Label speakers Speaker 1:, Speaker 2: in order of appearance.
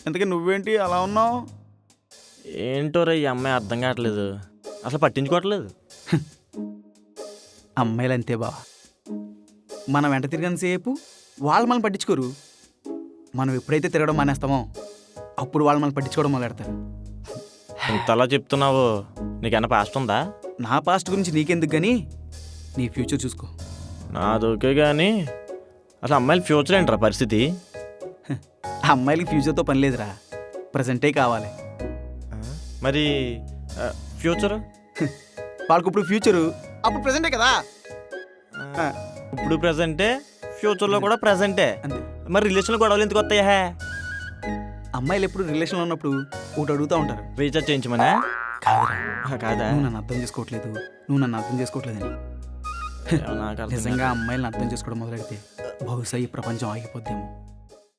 Speaker 1: ఇంతకీ నువ్వేంటి అలా ఉన్నావు?
Speaker 2: ఏంటో రే ఈ అమ్మాయి అర్థం కావట్లేదు, అసలు పట్టించుకోవట్లేదు.
Speaker 1: అమ్మాయిలు అంతే బావా, మనం వెంట తిరిగినంతసేపు వాళ్ళు మనం పట్టించుకోరు. మనం ఎప్పుడైతే తిరగడం మానేస్తామో అప్పుడు వాళ్ళు మనం పట్టించుకోవడం మొదలెడతారు.
Speaker 2: ఇంతలా చెప్తున్నావు, నీకన్నా పాస్ట్ ఉందా?
Speaker 1: నా పాస్ట్ గురించి నీకెందుకు కానీ నీ ఫ్యూచర్ చూసుకో.
Speaker 2: నాది ఓకే కానీ అసలు అమ్మాయిల ఫ్యూచర్ ఏంట్రా పరిస్థితి?
Speaker 1: ఆ అమ్మాయిలకి ఫ్యూచర్తో పని లేదురా, ప్రజెంటే కావాలి.
Speaker 2: మరి ఫ్యూచర్?
Speaker 1: వాళ్ళకి ఇప్పుడు ఫ్యూచరు, అప్పుడు ప్రజెంటే కదా.
Speaker 2: ఇప్పుడు ప్రజెంటే, ఫ్యూచర్లో కూడా ప్రజెంటే.
Speaker 1: అంతే.
Speaker 2: మరి రిలేషన్లో గొడవలు ఎందుకు వస్తాయా?
Speaker 1: అమ్మాయిలు ఎప్పుడు రిలేషన్లో ఉన్నప్పుడు ఒకటి అడుగుతూ ఉంటారు,
Speaker 2: రీఛార్జ్ చేయించమనా?
Speaker 1: కాదురా,
Speaker 2: కాదా?
Speaker 1: నువ్వు నన్ను అర్థం చేసుకోవట్లేదు, నువ్వు నన్ను అర్థం చేసుకోవట్లేదని.
Speaker 2: నాకు అర్థం
Speaker 1: నిజంగా అమ్మాయిలను అర్థం చేసుకోవడం మొదలెడితే బహుశా ఈ ప్రపంచం ఆగిపోద్దేమో.